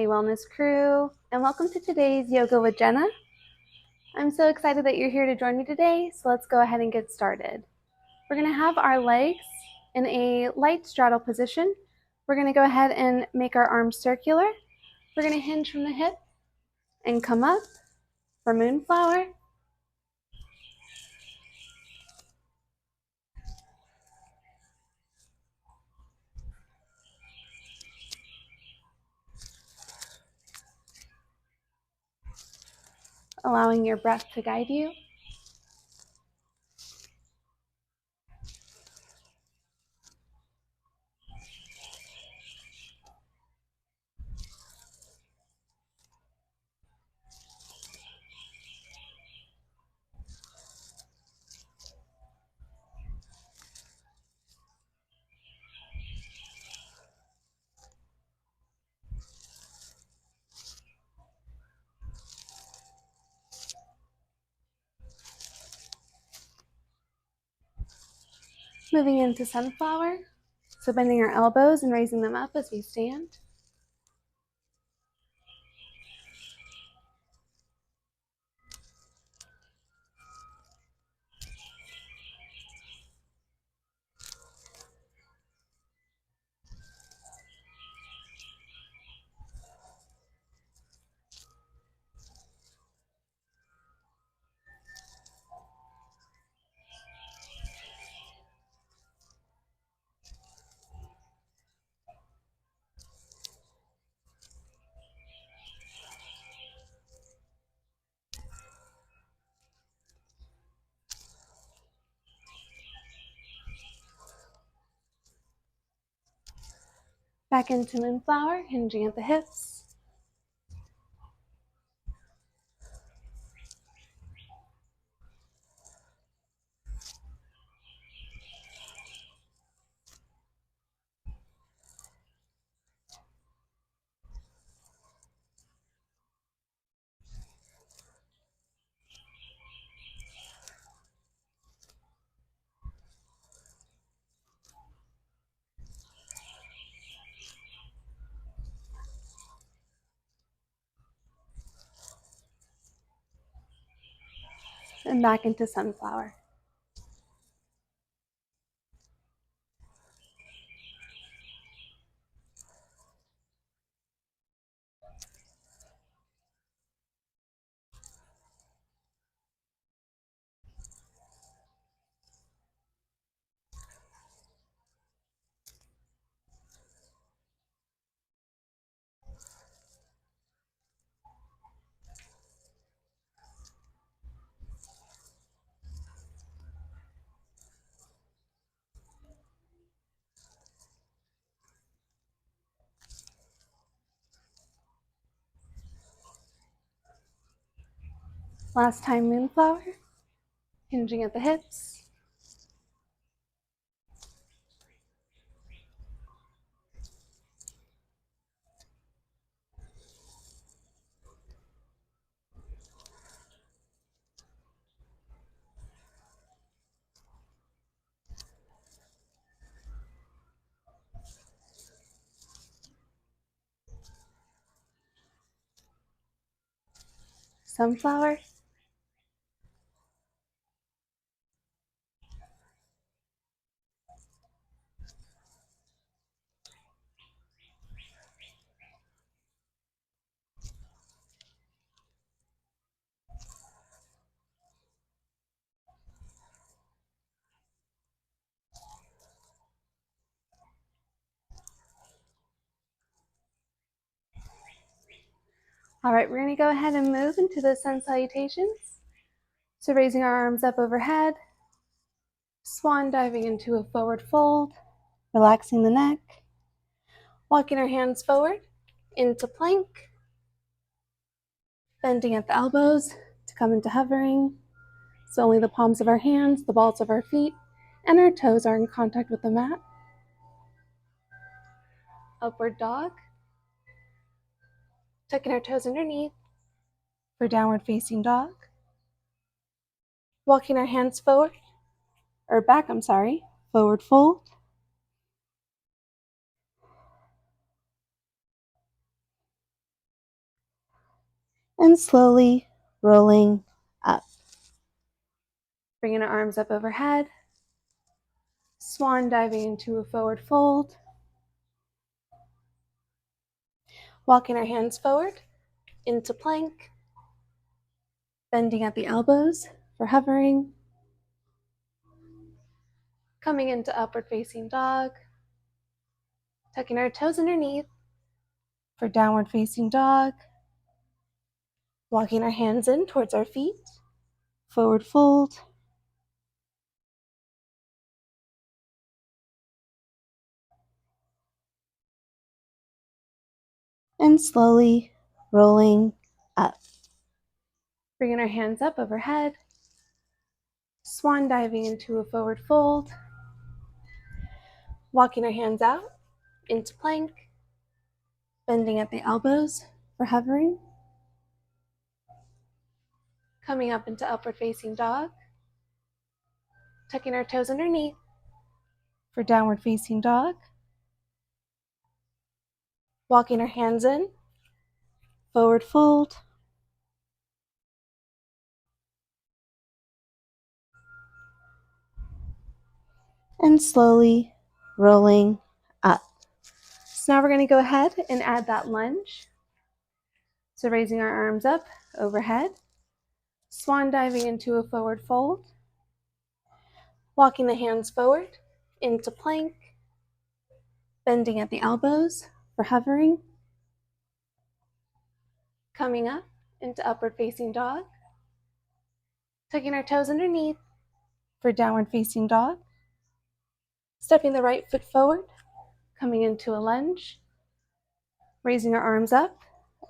Wellness crew, and welcome to today's Yoga with Jenna. I'm so excited that you're here to join me today, so let's go ahead and get started. We're going to have our legs in a light straddle position. We're going to go ahead and make our arms circular. We're going to hinge from the hip and come up for Moonflower. Allowing your breath to guide you. Moving into Sunflower, so bending our elbows and raising them up as we stand. Back into Moonflower, hinging at the hips. And back into Sunflower. Last time, Moonflower, hinging at the hips. Sunflower. All right, we're going to go ahead and move into the sun salutations. So raising our arms up overhead, swan diving into a forward fold, relaxing the neck, walking our hands forward into plank, bending at the elbows to come into hovering. So only the palms of our hands, the balls of our feet, and our toes are in contact with the mat. Upward dog. Tucking our toes underneath for downward facing dog. Walking our hands forward, or back, forward fold. and slowly rolling up. Bringing our arms up overhead, swan diving into a forward fold, walking our hands forward into plank, bending at the elbows for hovering, coming into upward facing dog, tucking our toes underneath for downward facing dog, walking our hands in towards our feet, forward fold, and slowly rolling up. Bringing our hands up overhead, swan diving into a forward fold, walking our hands out into plank, bending at the elbows for hovering, coming up into upward facing dog, tucking our toes underneath for downward facing dog, walking our hands in, forward fold, and slowly rolling up. So now we're going to go ahead and add that lunge. So raising our arms up overhead, swan diving into a forward fold, walking the hands forward into plank, bending at the elbows for hovering, coming up into upward facing dog, tucking our toes underneath for downward facing dog, stepping the right foot forward, coming into a lunge, raising our arms up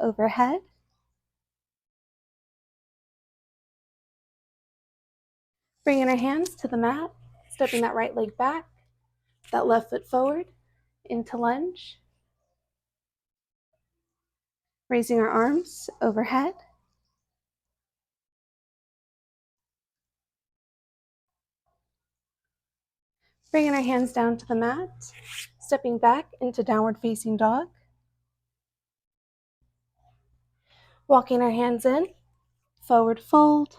overhead, bringing our hands to the mat, stepping that right leg back, that left foot forward into lunge, raising our arms overhead, bringing our hands down to the mat, stepping back into downward facing dog, walking our hands in, forward fold,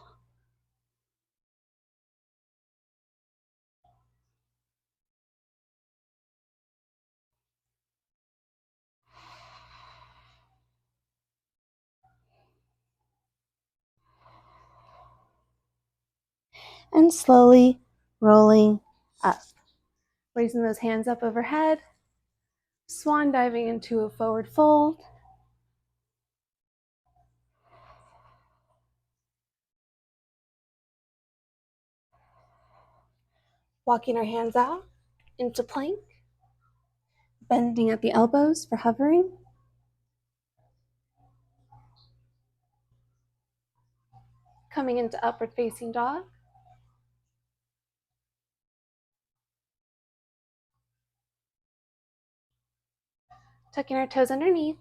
and slowly rolling up. Raising those hands up overhead, swan diving into a forward fold, walking our hands out into plank, bending at the elbows for hovering, coming into upward facing dog, tucking our toes underneath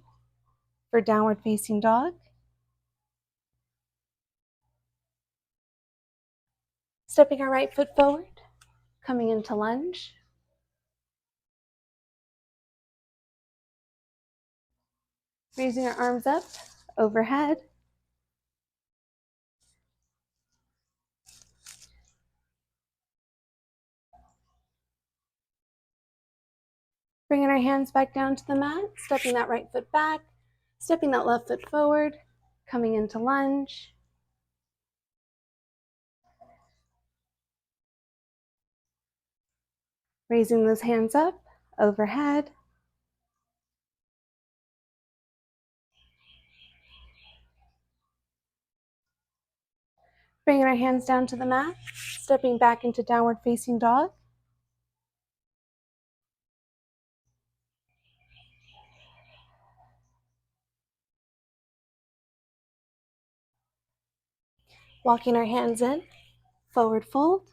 for downward facing dog, stepping our right foot forward, coming into lunge, raising our arms up overhead, bringing our hands back down to the mat, stepping that right foot back, stepping that left foot forward, coming into lunge, raising those hands up overhead, bringing our hands down to the mat, stepping back into downward facing dog, walking our hands in, forward fold,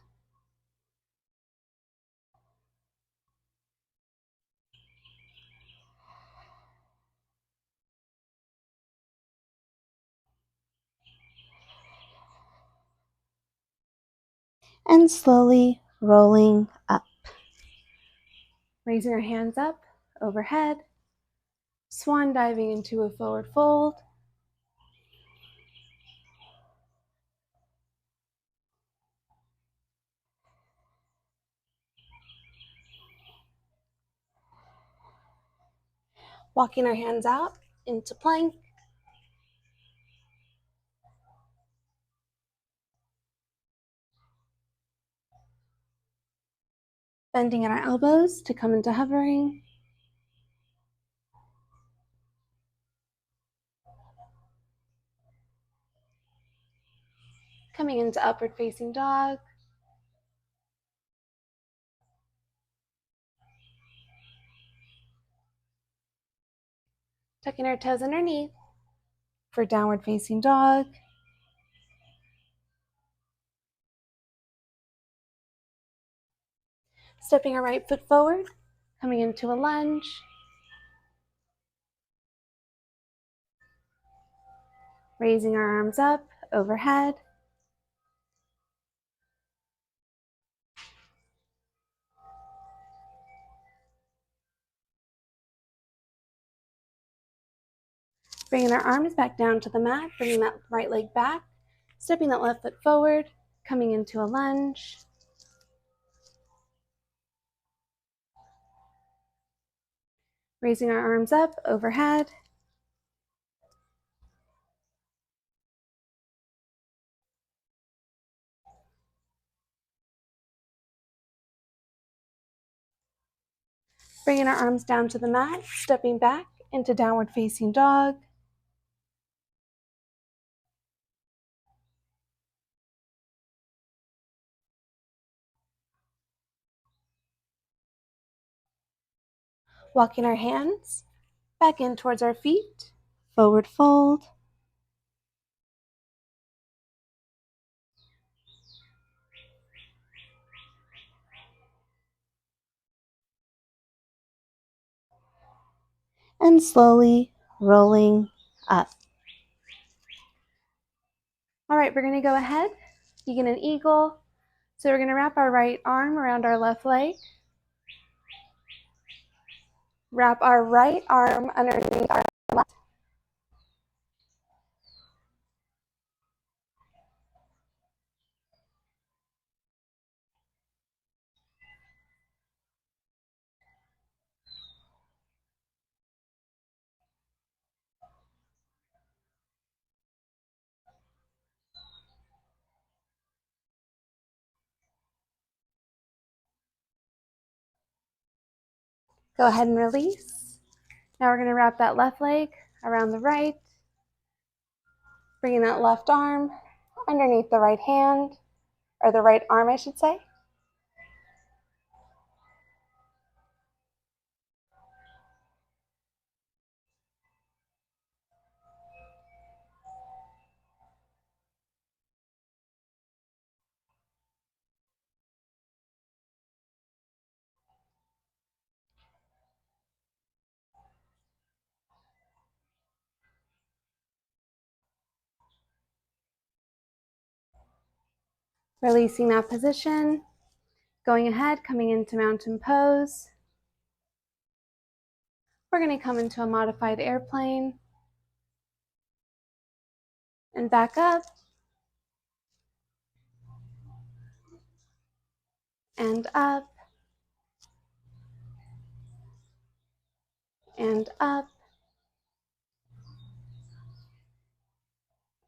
and slowly rolling up. Raising our hands up overhead, swan diving into a forward fold, Walking our hands out into plank. Bending at our elbows to come into hovering. Coming into upward facing dog. Tucking our toes underneath for downward facing dog. Stepping our right foot forward, coming into a lunge. Raising our arms up overhead. Bringing our arms back down to the mat, bringing that right leg back, stepping that left foot forward, coming into a lunge. Raising our arms up overhead. Bringing our arms down to the mat, stepping back into downward facing dog. Walking our hands back in towards our feet, forward fold. And slowly rolling up. All right, we're gonna go ahead, begin an eagle. So we're gonna wrap our right arm around our left leg. Wrap our right arm underneath our left. Go ahead and release. Now we're gonna wrap that left leg around the right, bringing that left arm underneath the right hand, or the right arm, I should say. Releasing that position, going ahead, coming into mountain pose. We're gonna come into a modified airplane and back up and up and up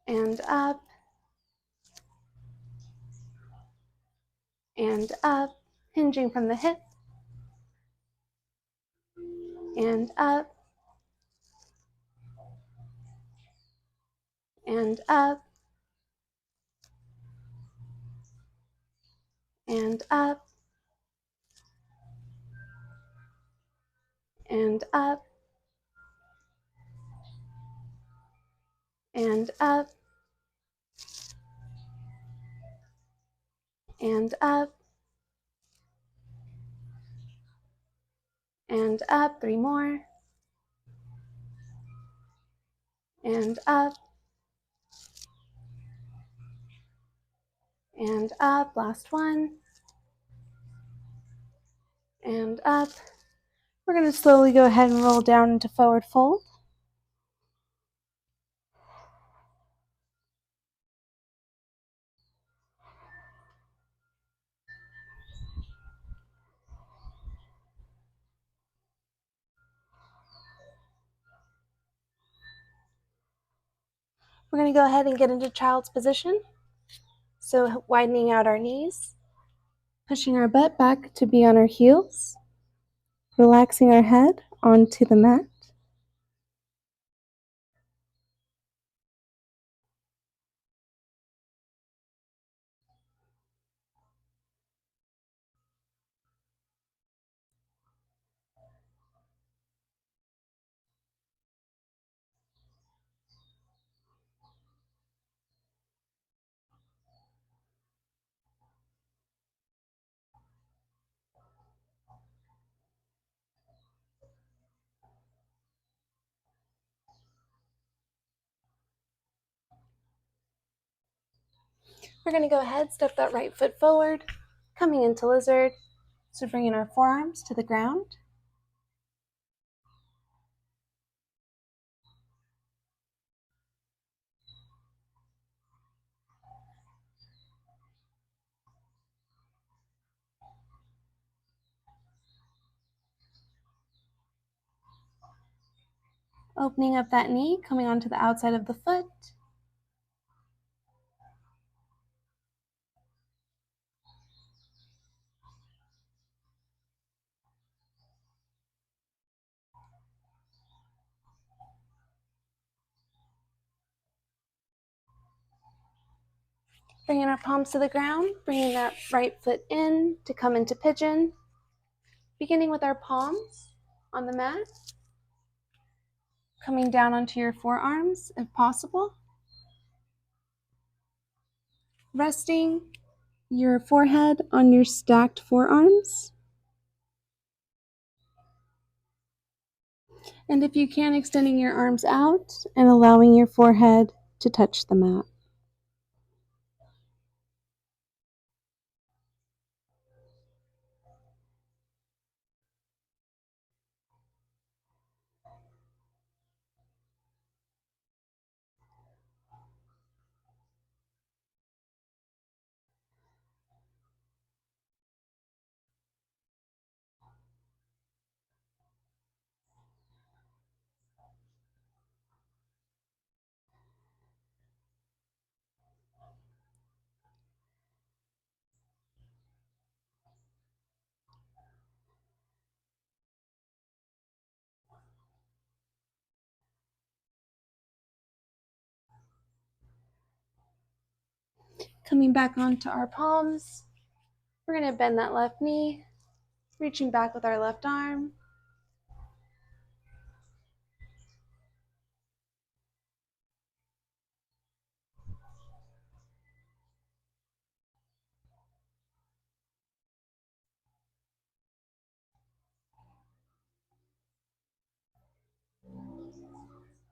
and up and up, hinging from the hip, and up and up and up and up and up and up and up. 3 more. And up and up. Last one. And up. We're going to slowly go ahead and roll down into forward fold. We're going to go ahead and get into child's position. So widening out our knees, pushing our butt back to be on our heels, relaxing our head onto the mat. We're going to go ahead, step that right foot forward, coming into lizard. So bringing our forearms to the ground. Opening up that knee, coming onto the outside of the foot. Bringing our palms to the ground, bringing that right foot in to come into pigeon. Beginning with our palms on the mat. Coming down onto your forearms if possible. Resting your forehead on your stacked forearms. And if you can, extending your arms out and allowing your forehead to touch the mat. Coming back onto our palms, we're going to bend that left knee, reaching back with our left arm.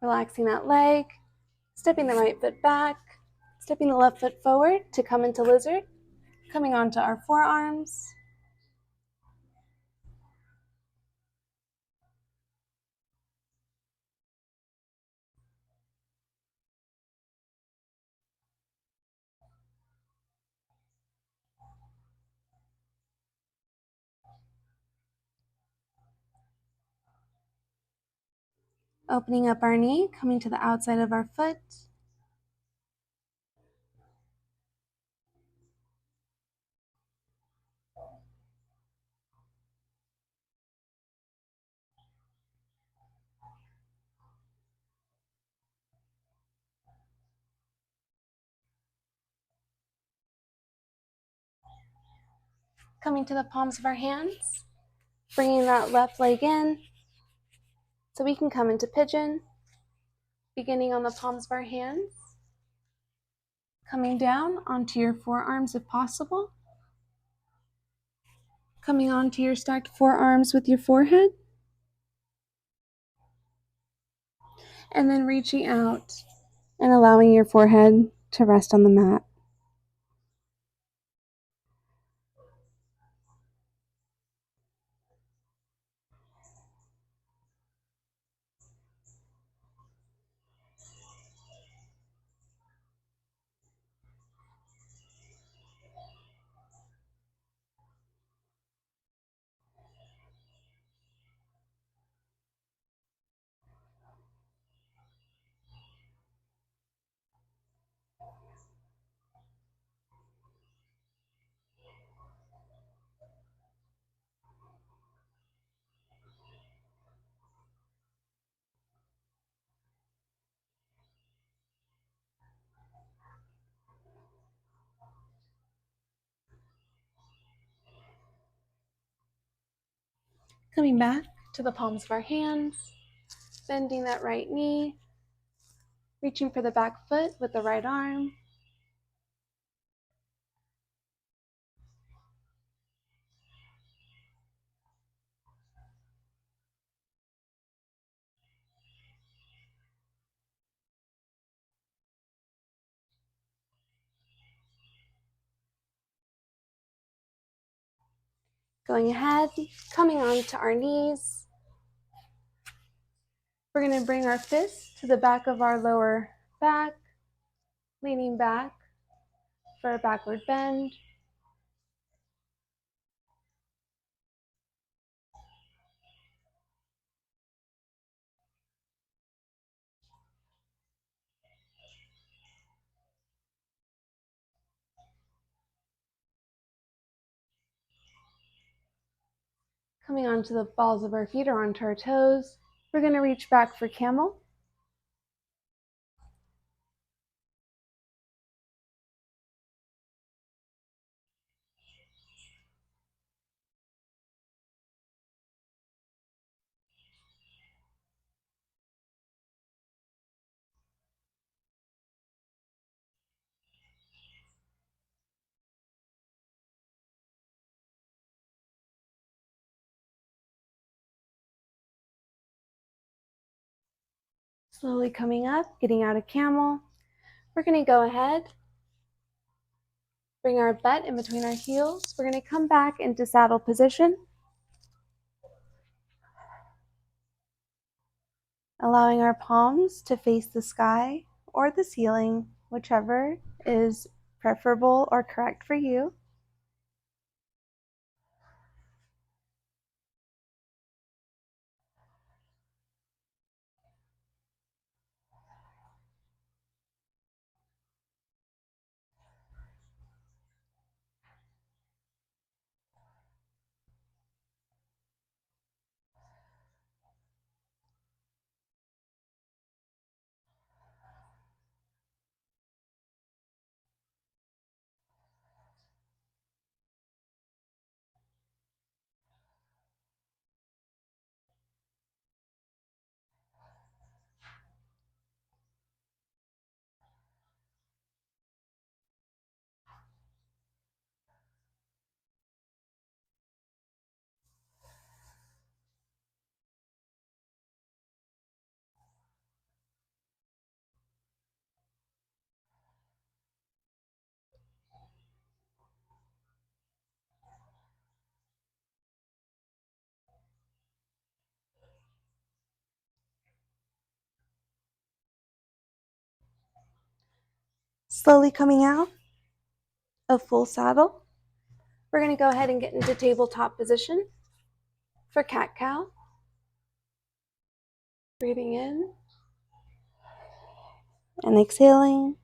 Relaxing that leg, stepping the right foot back, stepping the left foot forward to come into lizard, coming onto our forearms. Opening up our knee, coming to the outside of our foot. Coming to the palms of our hands, bringing that left leg in so we can come into pigeon, beginning on the palms of our hands, coming down onto your forearms if possible, coming onto your stacked forearms with your forehead, and then reaching out and allowing your forehead to rest on the mat. Coming back to the palms of our hands, bending that right knee, reaching for the back foot with the right arm. Going ahead, coming onto our knees. We're going to bring our fists to the back of our lower back, leaning back for a backward bend. Coming onto the balls of our feet or onto our toes, we're going to reach back for camel. Slowly coming up, getting out of camel. We're going to go ahead, bring our butt in between our heels. We're going to come back into saddle position, allowing our palms to face the sky or the ceiling, whichever is preferable or correct for you. Slowly coming out of full saddle. We're going to go ahead and get into tabletop position for cat-cow. Breathing in and exhaling.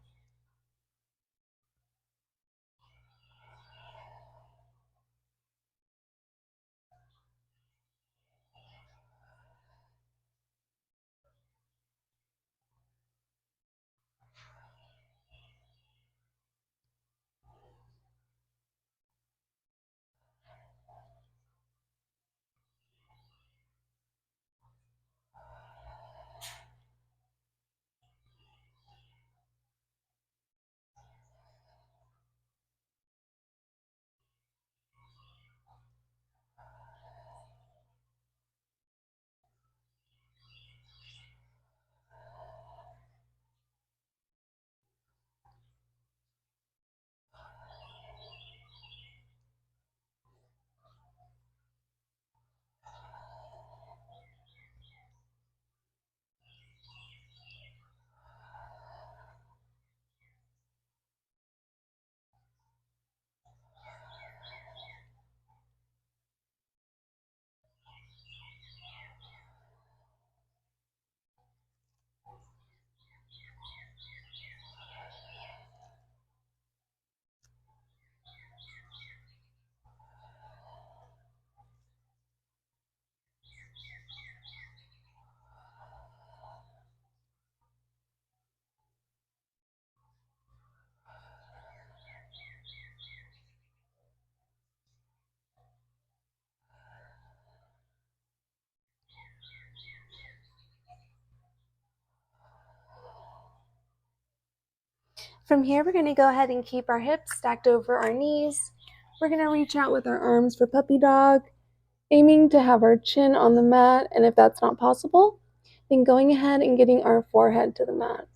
From here, we're going to go ahead and keep our hips stacked over our knees. We're going to reach out with our arms for puppy dog, aiming to have our chin on the mat, and if that's not possible, then going ahead and getting our forehead to the mat.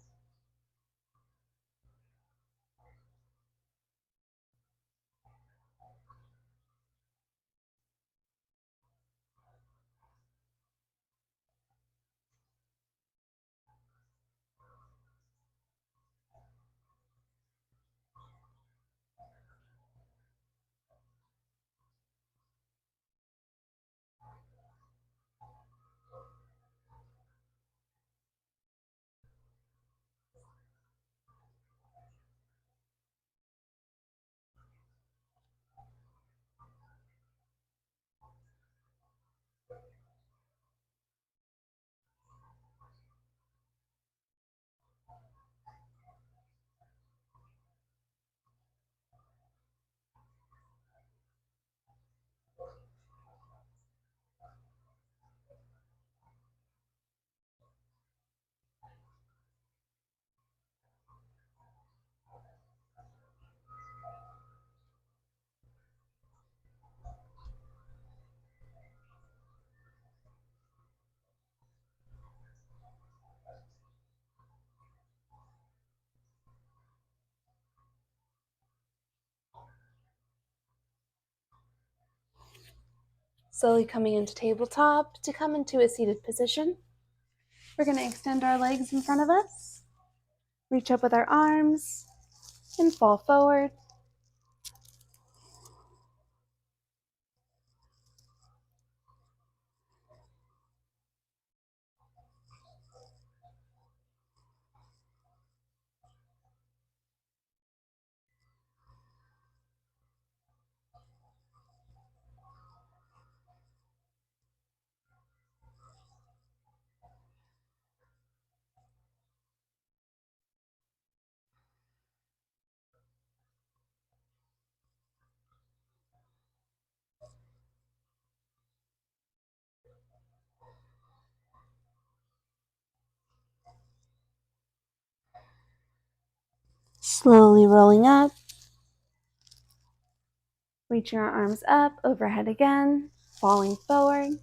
Slowly coming into tabletop to come into a seated position. We're going to extend our legs in front of us, reach up with our arms, and fall forward. Slowly rolling up, reaching our arms up, overhead again, falling forward.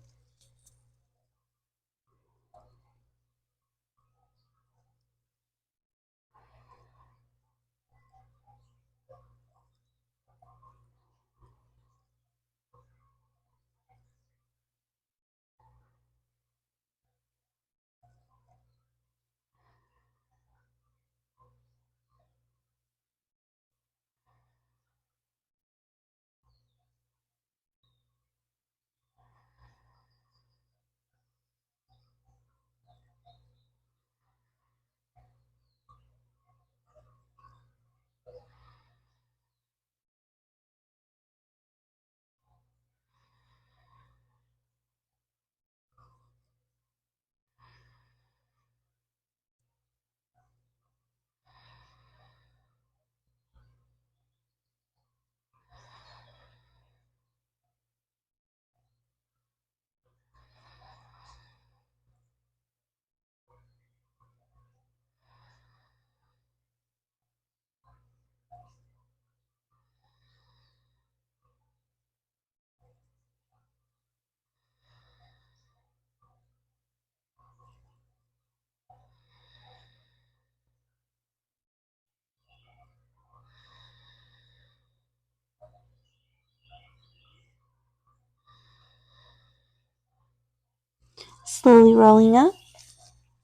Slowly rolling up,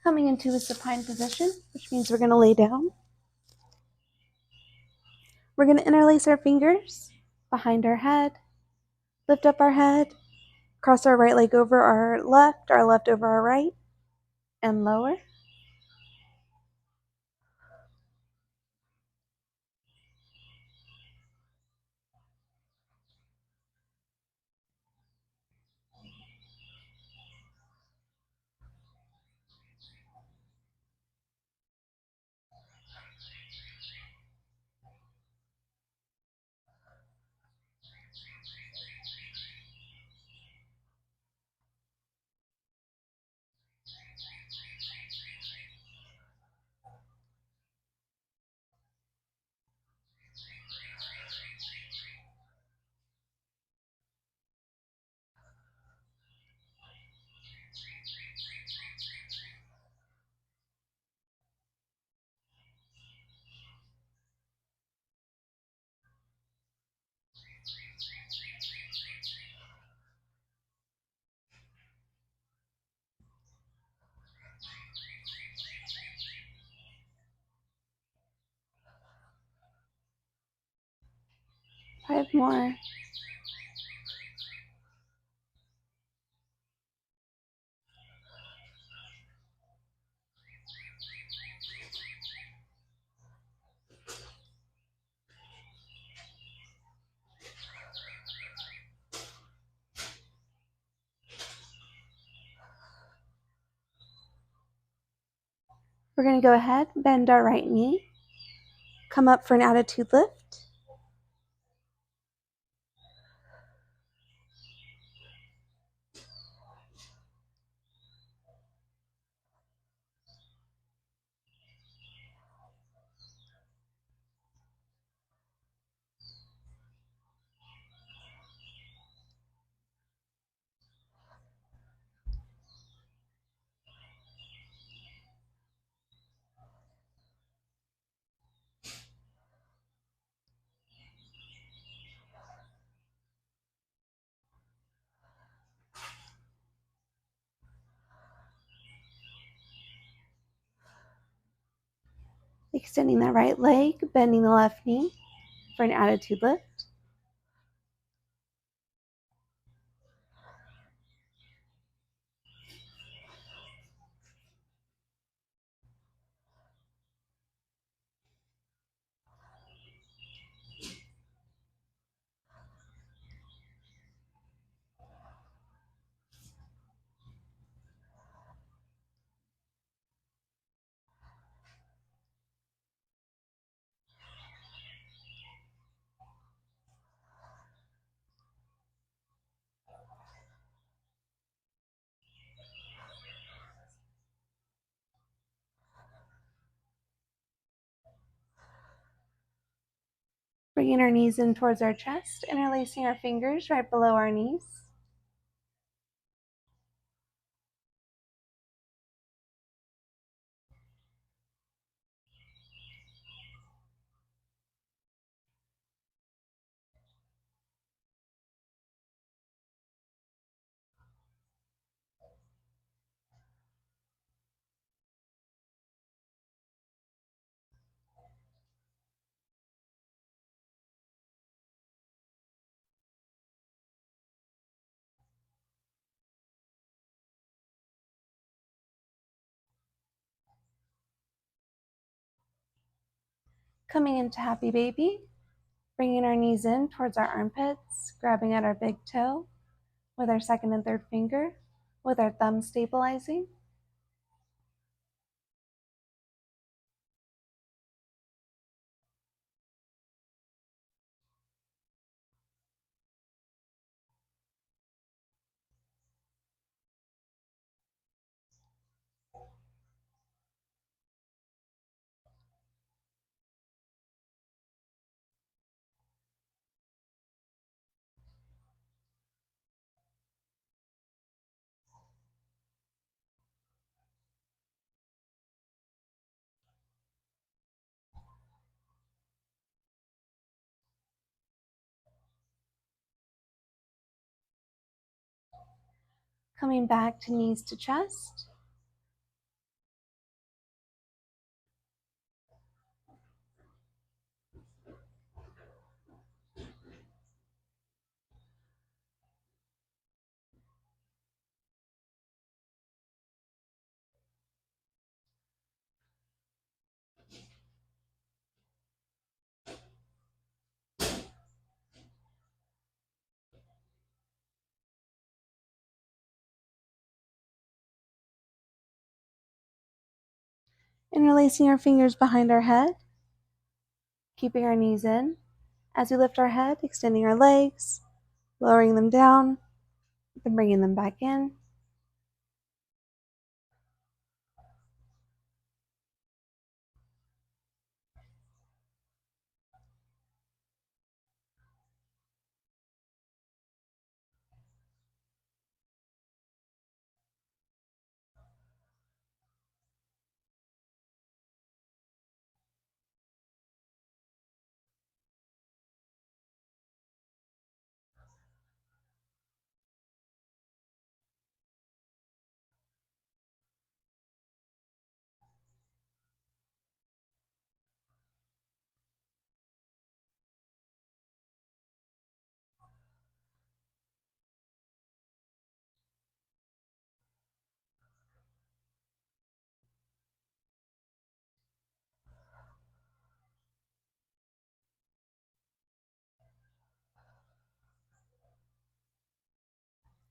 coming into a supine position, which means we're going to lay down. We're going to interlace our fingers behind our head, lift up our head, cross our right leg over our left over our right, and lower. 5 more. We're going to go ahead, bend our right knee, come up for an attitude lift. Extending that right leg, bending the left knee for an attitude lift. Bringing our knees in towards our chest, interlacing our fingers right below our knees. Coming into happy baby, bringing our knees in towards our armpits, grabbing at our big toe with our second and third finger, with our thumb stabilizing. Coming back to knees to chest. Interlacing our fingers behind our head, keeping our knees in. As we lift our head, extending our legs, lowering them down, then bringing them back in.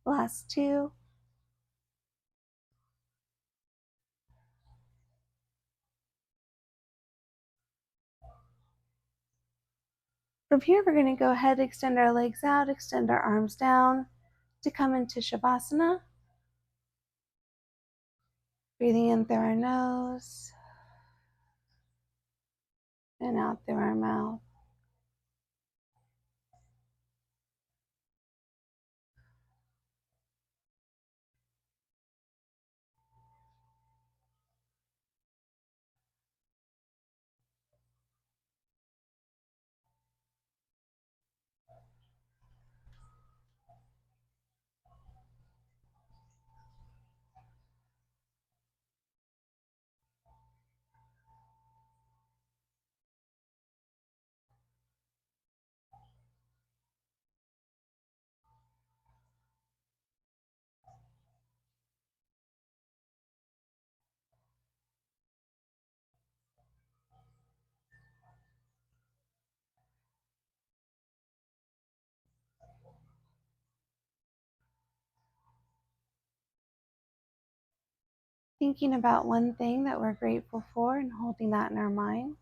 Last 2. From here, we're going to go ahead, extend our legs out, extend our arms down to come into Shavasana. Breathing in through our nose and out through our mouth. Thinking about one thing that we're grateful for and holding that in our mind.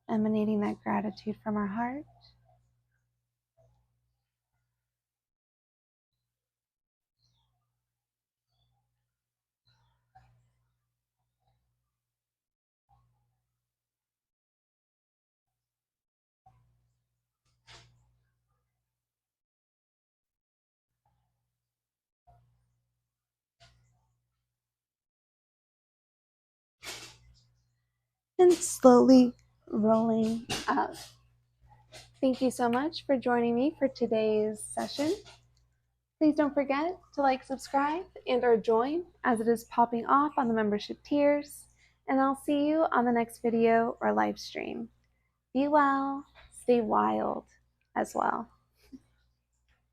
Emanating that gratitude from our heart. And slowly rolling up. Thank you so much for joining me for today's session. Please don't forget to like, subscribe, and or join as it is popping off on the membership tiers. And I'll see you on the next video or live stream. Be well, stay wild as well.